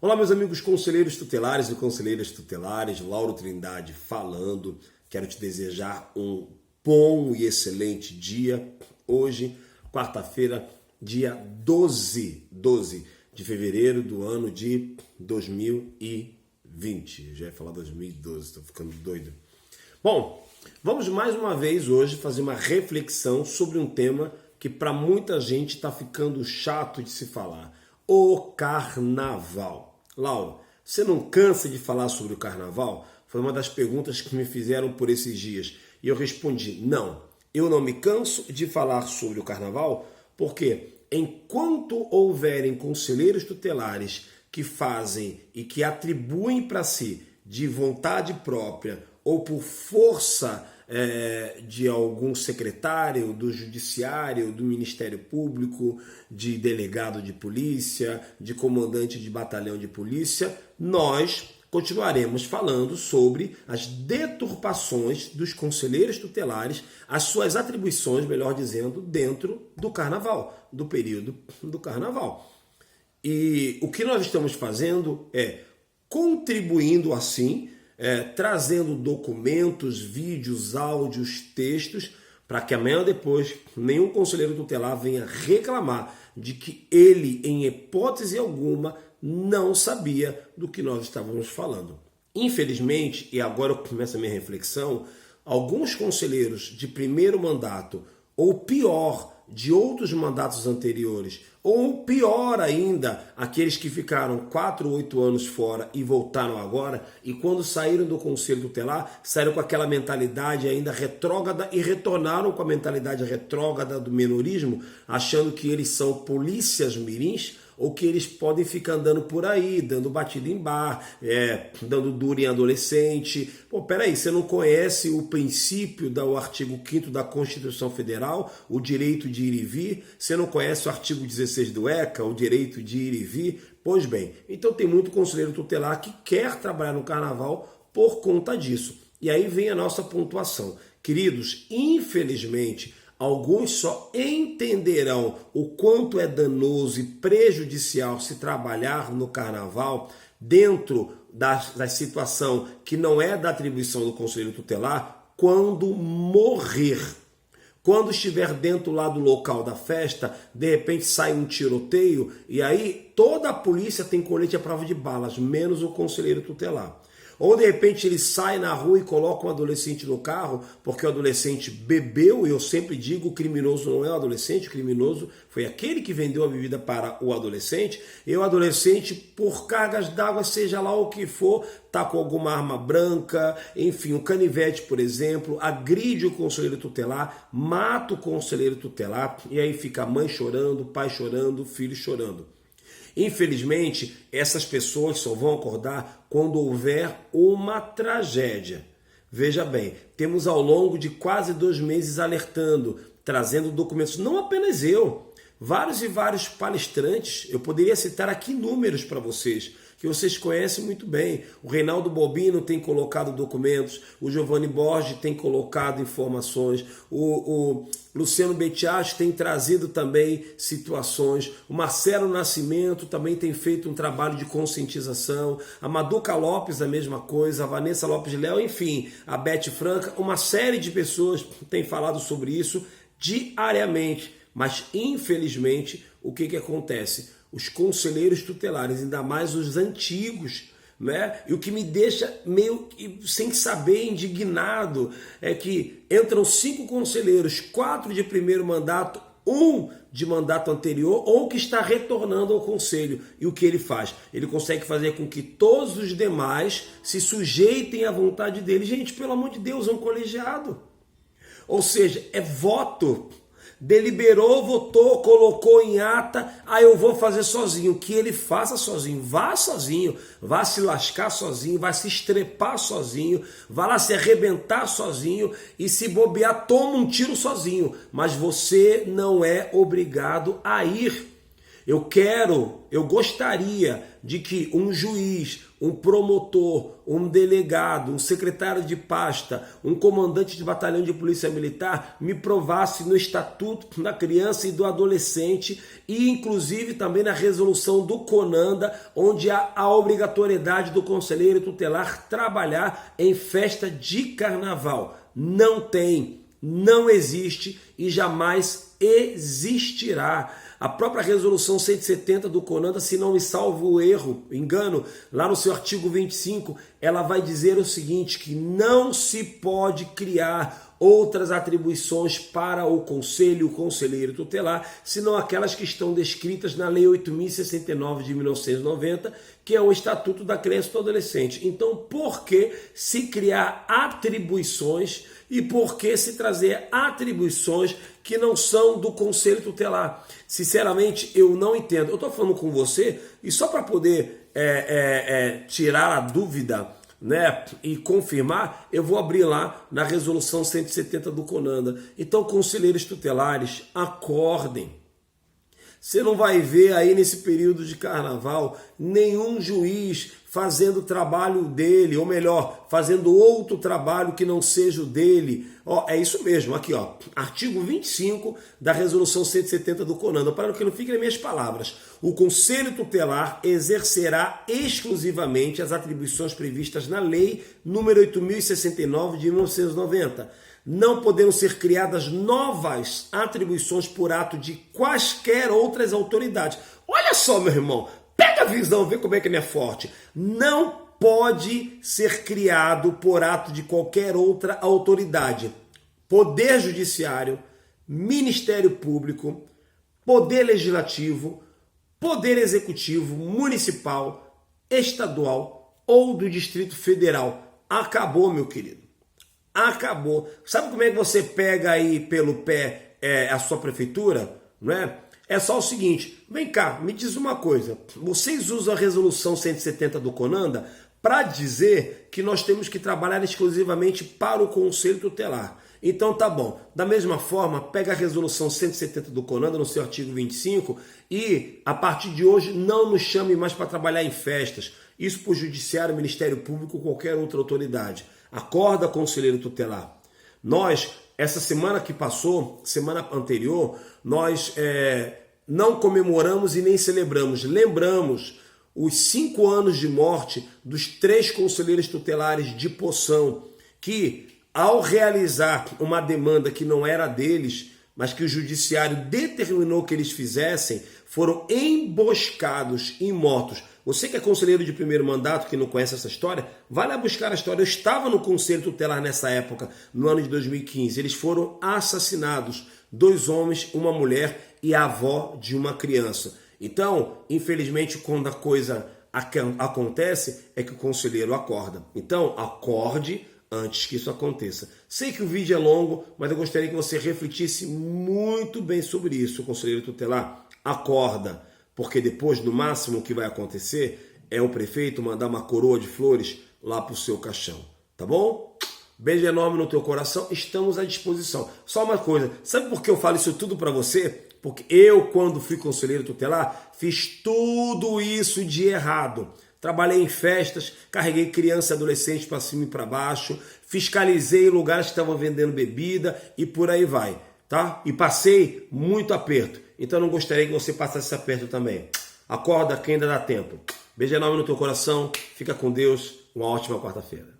Olá, meus amigos conselheiros tutelares e conselheiras tutelares, Lauro Trindade falando. Quero te desejar um bom e excelente dia. Hoje, quarta-feira, dia 12 de fevereiro do ano de 2020. Eu já ia falar 2012, estou ficando doido. Bom, vamos mais uma vez hoje fazer uma reflexão sobre um tema que para muita gente está ficando chato de se falar. O carnaval. Lauro, você não cansa de falar sobre o carnaval? Foi uma das perguntas que me fizeram por esses dias. E eu respondi, não, eu não me canso de falar sobre o carnaval, porque enquanto houverem conselheiros tutelares que fazem e que atribuem para si de vontade própria ou por força de algum secretário, do judiciário, do Ministério Público, de delegado de polícia, de comandante de batalhão de polícia, nós continuaremos falando sobre as deturpações dos conselheiros tutelares, as suas atribuições, melhor dizendo, dentro do carnaval, do período do carnaval. E o que nós estamos fazendo é contribuindo assim, trazendo documentos, vídeos, áudios, textos, para que amanhã ou depois nenhum conselheiro tutelar venha reclamar de que ele, em hipótese alguma, não sabia do que nós estávamos falando. Infelizmente, e agora eu começo a minha reflexão, alguns conselheiros de primeiro mandato, ou pior, de outros mandatos anteriores, ou pior ainda, aqueles que ficaram 4 ou 8 anos fora e voltaram agora, e quando saíram do Conselho Tutelar, saíram com aquela mentalidade ainda retrógrada e retornaram com a mentalidade retrógrada do menorismo, achando que eles são polícias mirins, ou que eles podem ficar andando por aí, dando batida em bar, dando duro em adolescente. Pô, peraí, você não conhece o princípio do artigo 5º da Constituição Federal, o direito de ir e vir? Você não conhece o artigo 16 do ECA, o direito de ir e vir? Pois bem, então tem muito conselheiro tutelar que quer trabalhar no carnaval por conta disso. E aí vem a nossa pontuação. Queridos, infelizmente, alguns só entenderão o quanto é danoso e prejudicial se trabalhar no carnaval dentro da situação que não é da atribuição do conselheiro tutelar quando morrer. Quando estiver dentro lá do local da festa, de repente sai um tiroteio e aí toda a polícia tem colete à prova de balas, menos o conselheiro tutelar. Ou de repente ele sai na rua e coloca um adolescente no carro porque o adolescente bebeu, e eu sempre digo, o criminoso não é o adolescente, o criminoso foi aquele que vendeu a bebida para o adolescente, e o adolescente, por cargas d'água, seja lá o que for, tá com alguma arma branca, enfim, um canivete, por exemplo, agride o conselheiro tutelar, mata o conselheiro tutelar, e aí fica a mãe chorando, o pai chorando, o filho chorando. Infelizmente, essas pessoas só vão acordar quando houver uma tragédia. Veja bem, temos ao longo de quase 2 meses alertando, trazendo documentos, não apenas eu, vários e vários palestrantes, eu poderia citar aqui números para vocês, que vocês conhecem muito bem. O Reinaldo Bobino tem colocado documentos, o Giovanni Borges tem colocado informações, o Luciano Bettiach tem trazido também situações, o Marcelo Nascimento também tem feito um trabalho de conscientização, a Maduca Lopes a mesma coisa, a Vanessa Lopes de Léo, enfim, a Beth Franca, uma série de pessoas tem falado sobre isso diariamente, mas infelizmente o que acontece? Os conselheiros tutelares, ainda mais os antigos, né? E o que me deixa meio sem saber, indignado, é que entram 5 conselheiros, 4 de primeiro mandato, 1 de mandato anterior, ou que está retornando ao conselho. E o que ele faz? Ele consegue fazer com que todos os demais se sujeitem à vontade dele. Gente, pelo amor de Deus, é um colegiado. Ou seja, é voto. Deliberou, votou, colocou em ata, eu vou fazer sozinho. Que ele faça sozinho, vá se lascar sozinho, vá se estrepar sozinho, vá lá se arrebentar sozinho e se bobear, toma um tiro sozinho. Mas você não é obrigado a ir. Eu gostaria de que um juiz, um promotor, um delegado, um secretário de pasta, um comandante de batalhão de polícia militar me provasse no Estatuto da Criança e do Adolescente e inclusive também na resolução do CONANDA, onde há a obrigatoriedade do conselheiro tutelar trabalhar em festa de carnaval. Não tem, não existe e jamais existirá. A própria resolução 170 do CONANDA, se não me salvo o engano, lá no seu artigo 25, ela vai dizer o seguinte, que não se pode criar outras atribuições para o conselho e o conselheiro tutelar, senão aquelas que estão descritas na Lei 8.069 de 1990, que é o Estatuto da Criança e do Adolescente. Então, por que se criar atribuições e por que se trazer atribuições que não são do conselho tutelar? Sinceramente, eu não entendo. Eu estou falando com você e só para poder tirar a dúvida, né, e confirmar, eu vou abrir lá na resolução 170 do CONANDA. Então, conselheiros tutelares, acordem. Você não vai ver aí nesse período de carnaval nenhum juiz fazendo o trabalho dele, ou melhor, fazendo outro trabalho que não seja o dele. Ó, é isso mesmo, aqui ó, artigo 25 da resolução 170 do CONANDA, para que não fique nas minhas palavras. O Conselho Tutelar exercerá exclusivamente as atribuições previstas na Lei número 8.069 de 1990. Não podendo ser criadas novas atribuições por ato de quaisquer outras autoridades. Olha só, meu irmão, pega a visão, vê como é que ele é forte. Não pode ser criado por ato de qualquer outra autoridade. Poder Judiciário, Ministério Público, Poder Legislativo, Poder Executivo, Municipal, Estadual ou do Distrito Federal. Acabou, meu querido. Acabou. Sabe como é que você pega aí pelo pé a sua prefeitura? Não é? É só o seguinte, vem cá, me diz uma coisa, vocês usam a resolução 170 do CONANDA para dizer que nós temos que trabalhar exclusivamente para o Conselho Tutelar. Então tá bom, da mesma forma, pega a resolução 170 do CONANDA no seu artigo 25 e a partir de hoje não nos chame mais para trabalhar em festas. Isso para o Judiciário, Ministério Público ou qualquer outra autoridade. Acorda, conselheiro tutelar. Nós, essa semana que passou, semana anterior, nós não comemoramos e nem celebramos. Lembramos os 5 anos de morte dos 3 conselheiros tutelares de Poção, que ao realizar uma demanda que não era deles, mas que o judiciário determinou que eles fizessem, foram emboscados e mortos. Você que é conselheiro de primeiro mandato, que não conhece essa história, vai lá buscar a história. Eu estava no Conselho Tutelar nessa época, no ano de 2015. Eles foram assassinados. 2 homens, uma mulher e a avó de uma criança. Então, infelizmente, quando a coisa acontece, é que o conselheiro acorda. Então, acorde antes que isso aconteça. Sei que o vídeo é longo, mas eu gostaria que você refletisse muito bem sobre isso, conselheiro tutelar. Acorda, porque depois, no máximo, o que vai acontecer é o prefeito mandar uma coroa de flores lá para o seu caixão, tá bom? Beijo enorme no teu coração, estamos à disposição. Só uma coisa, sabe por que eu falo isso tudo para você? Porque eu, quando fui conselheiro tutelar, fiz tudo isso de errado. Trabalhei em festas, carreguei criança e adolescente para cima e para baixo, fiscalizei lugares que estavam vendendo bebida e por aí vai, tá? E passei muito aperto. Então não gostaria que você passasse esse aperto também. Acorda que ainda dá tempo. Beijo enorme no teu coração, fica com Deus, uma ótima quarta-feira.